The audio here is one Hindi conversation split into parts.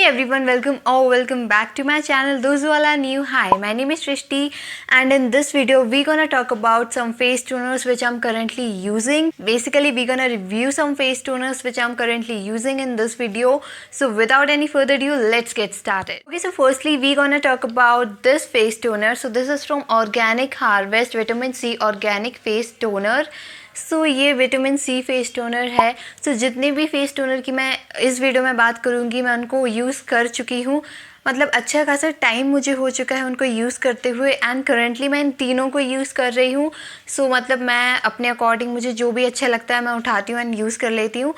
everyone, welcome back to my channel. Those who all are new, hi, my name is Shristi, and in this video we're gonna talk about some face toners which I'm currently using. Basically we're gonna review some face toners which I'm currently using in this video. So without any further ado, let's get started. Okay, so firstly we're gonna talk about this face toner. So this is from Organic Harvest Vitamin C Organic Face Toner. सो ये विटामिन सी फेस टोनर है. सो जितने भी फेस टोनर की मैं इस वीडियो में बात करूँगी मैं उनको यूज़ कर चुकी हूँ. मतलब अच्छा खासा टाइम मुझे हो चुका है उनको यूज़ करते हुए एंड करंटली मैं इन तीनों को यूज़ कर रही हूँ. सो मतलब मैं अपने अकॉर्डिंग मुझे जो भी अच्छा लगता है मैं उठाती हूँ एंड यूज़ कर लेती हूँ.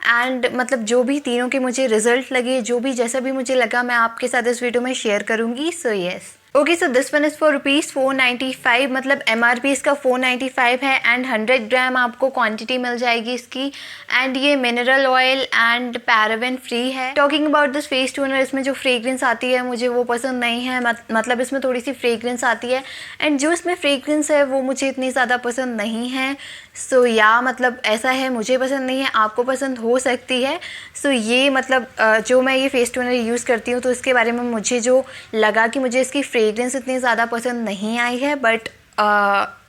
एंड मतलब जो भी तीनों के मुझे रिज़ल्ट लगे, जो भी जैसा भी मुझे लगा मैं आपके साथ इस वीडियो में शेयर करूँगी. So yes. Okay, so this one is for ₹495. मतलब MRP इसका 495 है एंड 100 ग्राम आपको क्वांटिटी मिल जाएगी इसकी. एंड ये mineral oil and paraben free है. Talking about this face toner, इसमें जो फ्रेग्रेंस आती है मुझे वो पसंद नहीं है. मतलब इसमें थोड़ी सी फ्रेग्रेंस आती है एंड जो इसमें फ्रेग्रेंस है वो मुझे इतनी ज़्यादा पसंद नहीं है. सो या मतलब ऐसा है, मुझे पसंद नहीं है, आपको पसंद हो सकती है. सो ये मतलब जो मैं ये फेस टोनर यूज़ करती हूँ तो इसके बारे में मुझे जो लगा कि मुझे इसकी फ्रेग्रेंस इतनी ज़्यादा पसंद नहीं आई है. बट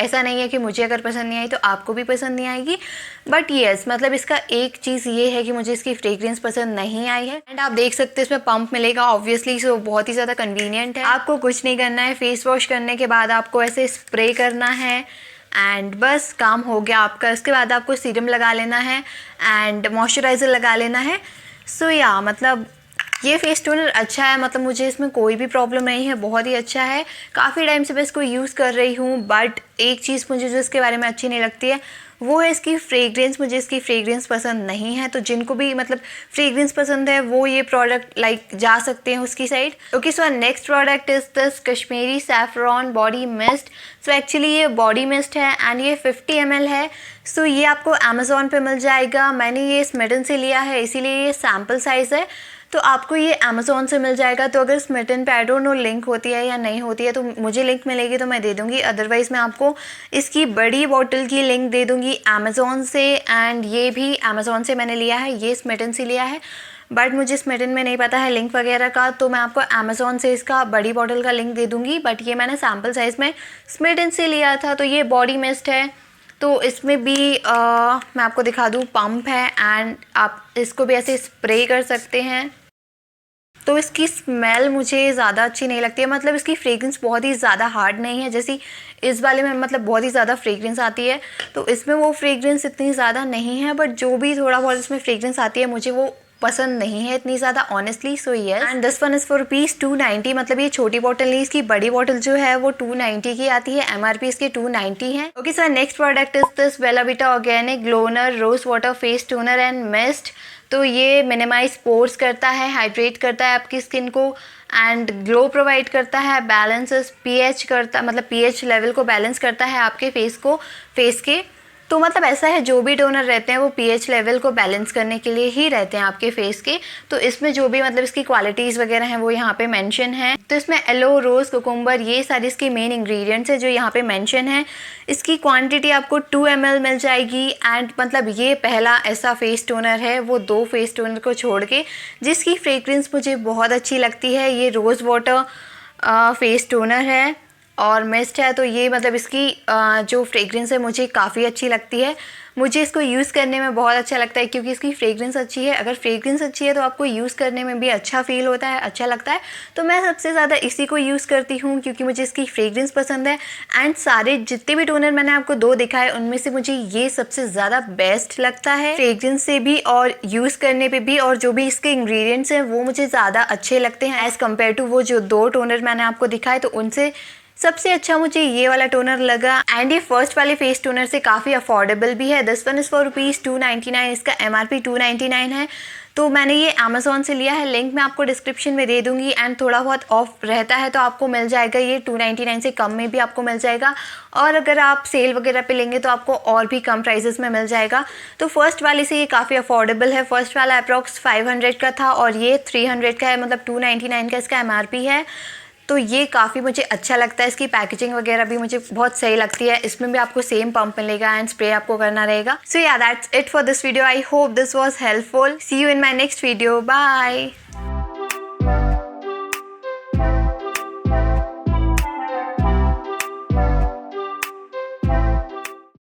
ऐसा नहीं है कि मुझे अगर पसंद नहीं आई तो आपको भी पसंद नहीं आएगी. बट येस, मतलब इसका एक चीज़ ये है कि मुझे इसकी फ्रेग्रेंस पसंद नहीं आई है. एंड आप देख सकते हैं इसमें पंप मिलेगा ऑब्वियसली. सो बहुत ही ज़्यादा कन्वीनियंट है. आपको कुछ नहीं करना है, फेस वॉश करने के बाद आपको ऐसे स्प्रे करना है एंड बस काम हो गया आपका. इसके बाद आपको सीरम लगा लेना है एंड मॉइस्चराइज़र लगा लेना है. सो या मतलब ये फेस टोनर अच्छा है. मतलब मुझे इसमें कोई भी प्रॉब्लम नहीं है, बहुत ही अच्छा है. काफ़ी टाइम से मैं इसको यूज़ कर रही हूँ. बट एक चीज़ मुझे जो इसके बारे में अच्छी नहीं लगती है वो है इसकी फ्रेग्रेंस. मुझे इसकी फ्रेग्रेंस पसंद नहीं है. तो जिनको भी मतलब फ्रेग्रेंस पसंद है वो ये प्रोडक्ट जा सकते हैं उसकी side. Okay, so next product is this Kashmiri saffron body mist. So actually ये बॉडी मिस्ट है एंड ये 50 ml है. सो ये आपको अमेज़ॉन पे मिल जाएगा. मैंने ये स्मिटन से लिया है इसीलिए ये सैम्पल साइज़ है. तो आपको ये अमेज़ॉन से मिल जाएगा. तो अगर स्मिटन पे आई डोंट नो लिंक होती है या नहीं होती है, तो मुझे लिंक मिलेगी तो मैं दे दूँगी. अदरवाइज़ मैं आपको इसकी बड़ी बॉटल की लिंक दे दूँगी अमेज़ॉन से. एंड ये भी अमेज़ॉन से मैंने लिया है, ये स्मिटन से लिया है. बट मुझे स्मिटन में नहीं पता है लिंक वगैरह का, तो मैं आपको अमेज़ॉन से इसका बड़ी बॉटल का लिंक दे दूँगी. बट ये मैंने सैम्पल साइज़ में स्मिटन से लिया था. तो ये बॉडी मिस्ट है. तो इसमें भी मैं आपको दिखा दूँ, पंप है एंड आप इसको भी ऐसे स्प्रे कर सकते हैं. तो इसकी स्मेल मुझे ज़्यादा अच्छी नहीं लगती है. मतलब इसकी फ्रेग्रेंस बहुत ही ज़्यादा हार्ड नहीं है जैसी इस वाले में मतलब बहुत ही ज़्यादा फ्रेग्रेंस आती है. तो इसमें वो फ्रेग्रेंस इतनी ज़्यादा नहीं है. बट जो भी थोड़ा बहुत इसमें फ्रेग्रेंस आती है मुझे वो पसंद नहीं है इतनी ज़्यादा honestly. So yes. And this one is for ₹290. मतलब ये छोटी बॉटल नहीं, इसकी बड़ी बॉटल जो है वो 290 की आती है. MRP इसकी 290 है. Okay, so next product is this Bella Vita organic glow rose water face toner and mist. तो ये मिनिमाइज पोर्स करता है, हाइड्रेट करता है आपकी स्किन को एंड ग्लो प्रोवाइड करता है, बैलेंसेस पीएच करता, मतलब पीएच लेवल को बैलेंस करता है आपके फेस के. तो मतलब ऐसा है जो भी टोनर रहते हैं वो पीएच लेवल को बैलेंस करने के लिए ही रहते हैं आपके फेस के. तो इसमें जो भी मतलब इसकी क्वालिटीज़ वगैरह हैं वो यहाँ पे मेंशन है. तो इसमें एलो, रोज़, कुकुम्बर ये सारी इसकी मेन इंग्रेडिएंट्स है जो यहाँ पे मेंशन है. इसकी क्वांटिटी आपको 2 ml मिल जाएगी. एंड मतलब ये पहला ऐसा फेस टोनर है वो 2 फेस टोनर को छोड़ के जिसकी फ्रेग्रेंस मुझे बहुत अच्छी लगती है. ये रोज़ वाटर फेस टोनर है और मिस्ट है. तो ये मतलब इसकी जो फ्रेग्रेंस है मुझे काफ़ी अच्छी लगती है. मुझे इसको यूज़ करने में बहुत अच्छा लगता है क्योंकि इसकी फ्रेग्रेंस अच्छी है. अगर फ्रेग्रेंस अच्छी है तो आपको यूज़ करने में भी अच्छा फील होता है, अच्छा लगता है. तो मैं सबसे ज़्यादा इसी को यूज़ करती हूँ क्योंकि मुझे इसकी फ्रेग्रेंस पसंद है. एंड सारे जितने भी टोनर मैंने आपको 2 दिखाए उनमें से मुझे ये सबसे ज़्यादा बेस्ट लगता है फ्रेग्रेंस से भी और यूज़ करने पर भी. और जो भी इसके इंग्रेडिएंट्स हैं वो मुझे ज़्यादा अच्छे लगते हैं एज़ कम्पेयर टू वो जो 2 टोनर मैंने आपको दिखाए. तो उनसे सबसे अच्छा मुझे ये वाला टोनर लगा. एंड ये फर्स्ट वाले फेस टोनर से काफ़ी अफोर्डेबल भी है. This one is for ₹299. इसका MRP 299 है. तो मैंने ये अमेज़ॉन से लिया है. लिंक मैं आपको डिस्क्रिप्शन में दे दूँगी. एंड थोड़ा बहुत ऑफ रहता है तो आपको मिल जाएगा. ये 299 से कम में भी आपको मिल जाएगा. और अगर आप सेल वगैरह पे लेंगे तो आपको और भी कम प्राइसेस में मिल जाएगा. तो फर्स्ट वाले से ये काफ़ी अफोर्डेबल है. फर्स्ट वाला अप्रॉक्स 500 का था और ये 300 का है. मतलब 299 का इसका MRP है. तो ये काफ़ी मुझे अच्छा लगता है. इसकी पैकेजिंग वगैरह भी मुझे बहुत सही लगती है. इसमें भी आपको सेम पंप मिलेगा एंड स्प्रे आपको करना रहेगा. सो या that's it for this video. I hope this was helpful. See you in my next video. Bye.